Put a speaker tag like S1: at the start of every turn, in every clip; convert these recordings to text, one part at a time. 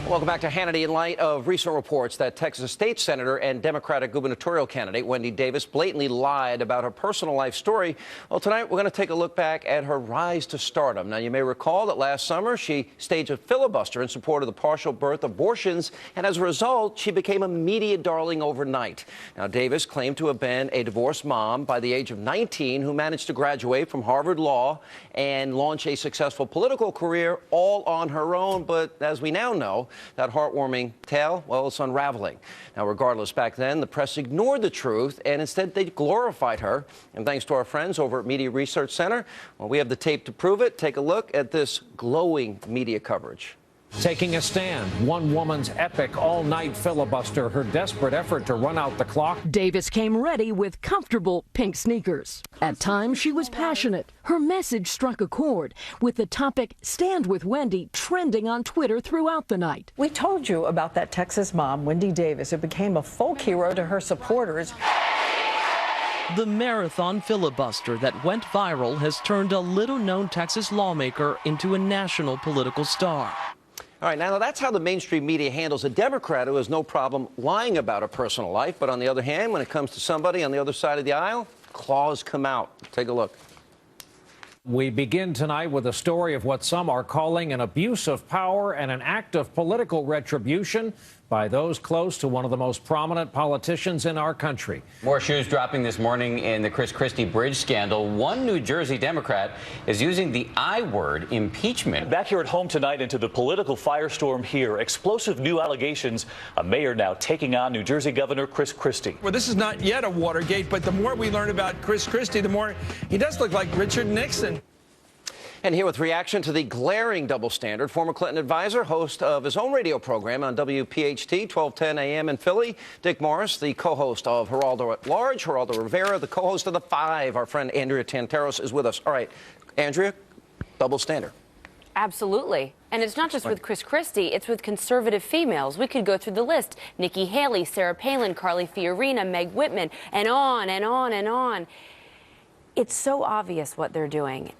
S1: Welcome back to Hannity. In light of recent reports that Texas state senator and Democratic gubernatorial candidate Wendy Davis blatantly lied about her personal life story, well, tonight we're going to take a look back at her rise to stardom. Now, you may recall that last summer she staged a filibuster in support of the partial birth abortions, and as a result, she became a media darling overnight. Now, Davis claimed to have been a divorced mom by the age of 19 who managed to graduate from Harvard Law and launch a successful political career all on her own. But as we now know, that heartwarming tale, well, it's unraveling. Now, regardless, back then, the press ignored the truth, and instead they glorified her. And thanks to our friends over at Media Research Center, well, we have the tape to prove it. Take a look at this glowing media coverage.
S2: Taking a stand, one woman's epic all-night filibuster, her desperate effort to run out the clock.
S3: Davis came ready with comfortable pink sneakers. At times, she was passionate. Her message struck a chord, with the topic "Stand with Wendy" trending on Twitter throughout the night.
S4: We told you about that Texas mom, Wendy Davis, who became a folk hero to her supporters.
S5: The marathon filibuster that went viral has turned a little-known Texas lawmaker into a national political star.
S1: All right, now that's how the mainstream media handles a Democrat who has no problem lying about her personal life. But on the other hand, when it comes to somebody on the other side of the aisle, claws come out. Take a look.
S2: We begin tonight with a story of what some are calling an abuse of power and an act of political retribution by those close to one of the most prominent politicians in our country.
S6: More shoes dropping this morning in the Chris Christie bridge scandal. One New Jersey Democrat is using the I word, impeachment.
S7: Back here at home tonight into the political firestorm here. Explosive new allegations. A mayor now taking on New Jersey Governor Chris Christie.
S8: Well, this is not yet a Watergate, but the more we learn about Chris Christie, the more he does look like Richard Nixon.
S1: And here with reaction to the glaring double standard, former Clinton advisor, host of his own radio program on WPHT, 1210 AM in Philly, Dick Morris, the co-host of Geraldo at Large, Geraldo Rivera, the co-host of The Five. Our friend Andrea Tantaros is with us. All right, Andrea, double standard.
S9: Absolutely. And it's not just with Chris Christie, it's with conservative females. We could go through the list. Nikki Haley, Sarah Palin, Carly Fiorina, Meg Whitman, and on and on and on. It's so obvious what they're doing.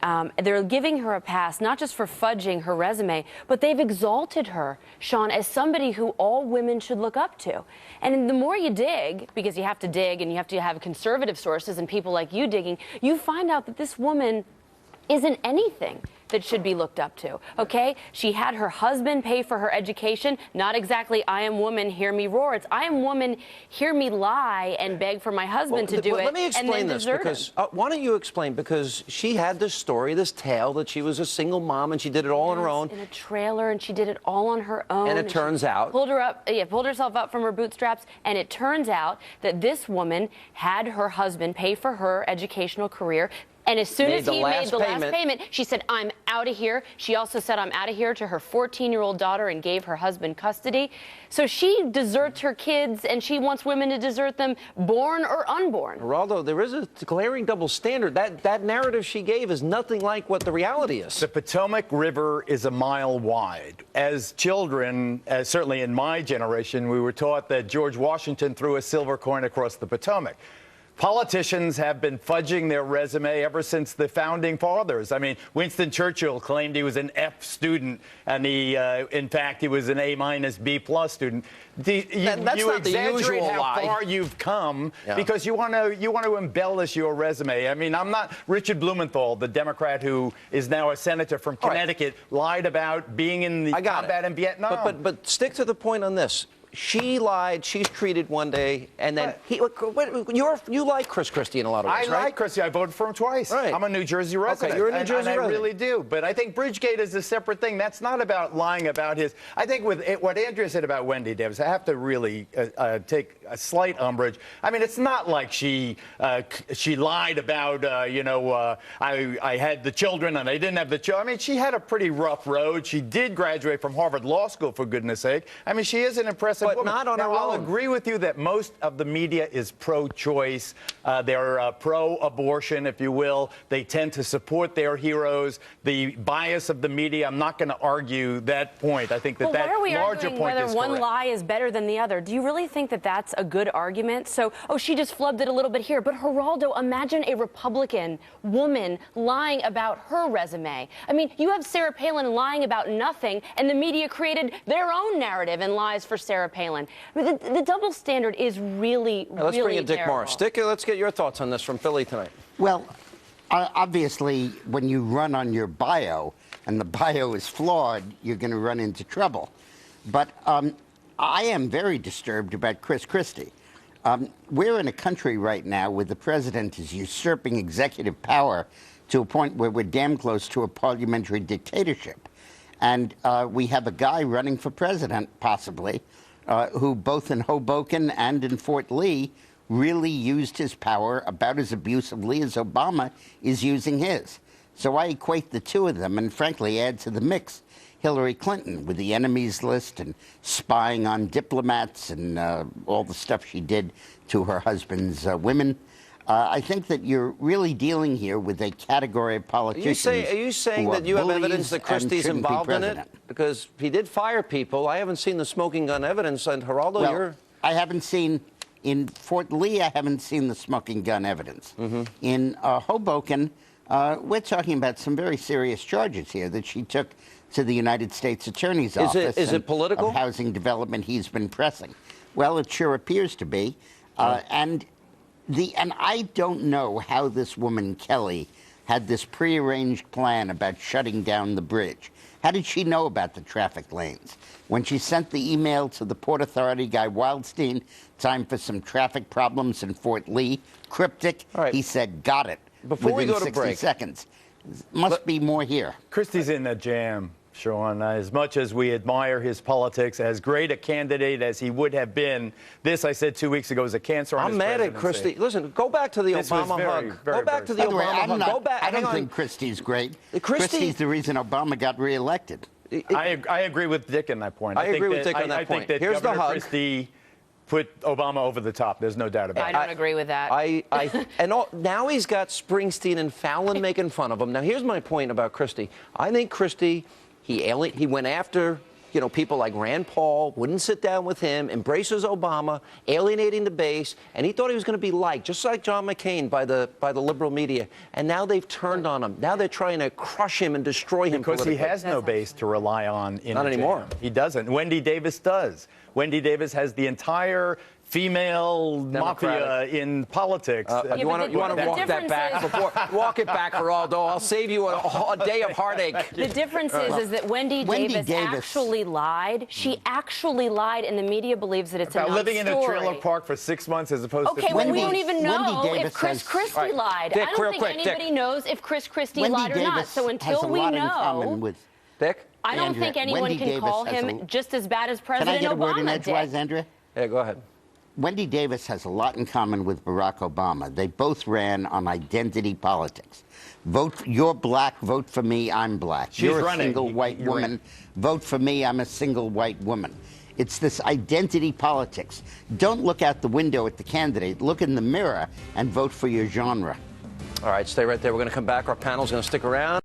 S9: They're giving her a pass, not just for fudging her resume, but they've exalted her, Sean, as somebody who all women should look up to. And the more you dig, because you have to dig and you have to have conservative sources and people like you digging, you find out that this woman isn't anything that should be looked up to, okay? She had her husband pay for her education, not exactly I am woman, hear me roar. It's I am woman, hear me lie and beg for my husband to do it.
S1: Let me explain this, because why don't you explain, because she had this story, this tale that she was a single mom and she did it all on her own.
S9: In a trailer, and she did it all on her own.
S1: And it turns out.
S9: Pulled herself up from her bootstraps, and it turns out that this woman had her husband pay for her educational career. And as soon as he made the last payment, she said, I'm out of here. She also said, I'm out of here to her 14-year-old daughter and gave her husband custody. So she deserts her kids, and she wants women to desert them, born or unborn.
S1: Geraldo, there is a glaring double standard. That narrative she gave is nothing like what the reality is.
S10: The Potomac River is a mile wide. As children, certainly in my generation, we were taught that George Washington threw a silver coin across the Potomac. Politicians have been fudging their resume ever since the founding fathers. I mean, Winston Churchill claimed he was an F student, and in fact, he was an A- B+ student. You exaggerate how far you've come because you want to embellish your resume. I mean, I'm not Richard Blumenthal, the Democrat who is now a senator from Connecticut, lied about being in the combat in Vietnam.
S1: But stick to the point on this. She lied. She's treated one day, and then you like Chris Christie in a lot of ways,
S10: right? I like Christie. I voted for him twice.
S1: Right.
S10: I'm a New Jersey resident.
S1: Okay, you're a New Jersey resident.
S10: I really do. But I think Bridgegate is a separate thing. That's not about lying about his. I think with what Andrea said about Wendy Davis, I have to really take a slight umbrage. I mean, it's not like she lied about I had the children and I didn't have the children. I mean, she had a pretty rough road. She did graduate from Harvard Law School, for goodness sake. I mean, she is an impressive progressive
S1: but
S10: woman.
S1: not on
S10: now,
S1: her
S10: I'll
S1: own.
S10: agree with you that most of the media is pro-choice. They're pro-abortion, if you will. They tend to support their heroes. The bias of the media, I'm not going to argue that point. I think that
S9: Why are we
S10: larger
S9: arguing
S10: point
S9: whether
S10: is
S9: one
S10: correct.
S9: lie is better than the other? Do you really think that that's a good argument? So, she just flubbed it a little bit here. But Geraldo, imagine a Republican woman lying about her resume. I mean, you have Sarah Palin lying about nothing, and the media created their own narrative and lies for Sarah Palin. I mean, the double standard is really,
S1: Let's
S9: really
S1: bring in Dick
S9: terrible.
S1: Morris. Dick, let's get your thoughts on this from Philly tonight.
S11: Well, obviously, when you run on your bio and the bio is flawed, you're going to run into trouble. But I am very disturbed about Chris Christie. We're in a country right now where the president is usurping executive power to a point where we're damn close to a parliamentary dictatorship. And we have a guy running for president, possibly, who both in Hoboken and in Fort Lee really used his power about as abusively as Obama is using his. So I equate the two of them and, frankly, add to the mix Hillary Clinton with the enemies list and spying on diplomats and all the stuff she did to her husband's women. I think that you're really dealing here with a category of politicians.
S1: Are you saying that you have evidence that Christie's involved in it? Because he did fire people. I haven't seen the smoking gun evidence. And Geraldo,
S11: well, I haven't seen, in Fort Lee, I haven't seen the smoking gun evidence. In Hoboken, we're talking about some very serious charges here that she took to the United States Attorney's Office.
S1: Is it political?
S11: Of housing development he's been pressing. Well, it sure appears to be. And I don't know how this woman, Kelly, had this prearranged plan about shutting down the bridge. How did she know about the traffic lanes? When she sent the email to the Port Authority guy, Wildstein, time for some traffic problems in Fort Lee, cryptic, he said, got it.
S1: Before we go to
S11: 60
S1: break.
S11: seconds. Must be more here.
S10: Christie's in a jam, Sean. As much as we admire his politics, as great a candidate as he would have been, this, I said 2 weeks ago, is a cancer on his
S1: I'm mad at
S10: presidency.
S1: Christie. Listen, go back to the
S10: This was
S1: Obama
S10: very,
S1: hug.
S10: very,
S1: Go back to the
S11: By the way,
S1: Obama hug. Go back.
S11: I
S1: hang
S11: don't
S1: on.
S11: think Christie's great.
S1: Christie-
S11: Christie's the reason Obama got reelected.
S10: I agree with Dick on that point.
S1: I agree with Dick on that
S10: I
S1: point.
S10: think that
S1: Here's the
S10: Governor
S1: hug.
S10: Christie put Obama over the top. There's no doubt about
S9: I
S10: it.
S9: don't agree with that.
S1: Now he's got Springsteen and Fallon making fun of him. Now here's my point about Christie. I think Christie, he went after people like Rand Paul, wouldn't sit down with him, embraces Obama, alienating the base, and he thought he was going to be liked, just like John McCain by the liberal media. And now they've turned on him. Now they're trying to crush him and destroy him
S10: Because
S1: politically.
S10: he has no base to rely on in
S1: Not
S10: the
S1: anymore.
S10: jam. He doesn't. Wendy Davis does. Wendy Davis has the entire female mafia in politics.
S1: You want to walk that back? Walk it back, Geraldo. I'll save you a day of heartache.
S9: The difference is that Wendy Davis actually lied. She actually lied, and the media believes that it's a
S10: About
S9: non-story.
S10: living in a trailer park for 6 months as opposed
S9: Okay,
S10: to...
S9: well, we don't even know
S11: Wendy
S9: if
S11: Davis
S9: Chris Christie lied.
S1: Dick,
S9: I don't
S1: real
S9: think
S1: quick,
S9: anybody
S1: Dick.
S9: knows if Chris Christie
S11: Wendy
S9: lied or not.
S11: Davis
S9: So
S11: has
S9: until
S11: a
S9: we
S11: lot in
S9: know,
S11: common with
S1: Dick?
S9: I don't
S11: Andrea,
S9: think anyone
S11: Wendy
S9: can
S11: Davis
S9: call
S11: has
S9: him just as bad as
S11: Can
S9: President
S11: I get a word in
S9: Obama
S11: edgewise,
S9: did.
S11: Andrea?
S1: Yeah, go ahead.
S11: Wendy Davis has a lot in common with Barack Obama. They both ran on identity politics. You're black, vote for me, I'm black. You're a single white woman, vote for me, I'm a single white woman. It's this identity politics. Don't look out the window at the candidate. Look in the mirror and vote for your genre.
S1: All right, stay right there. We're going to come back. Our panel's going to stick around.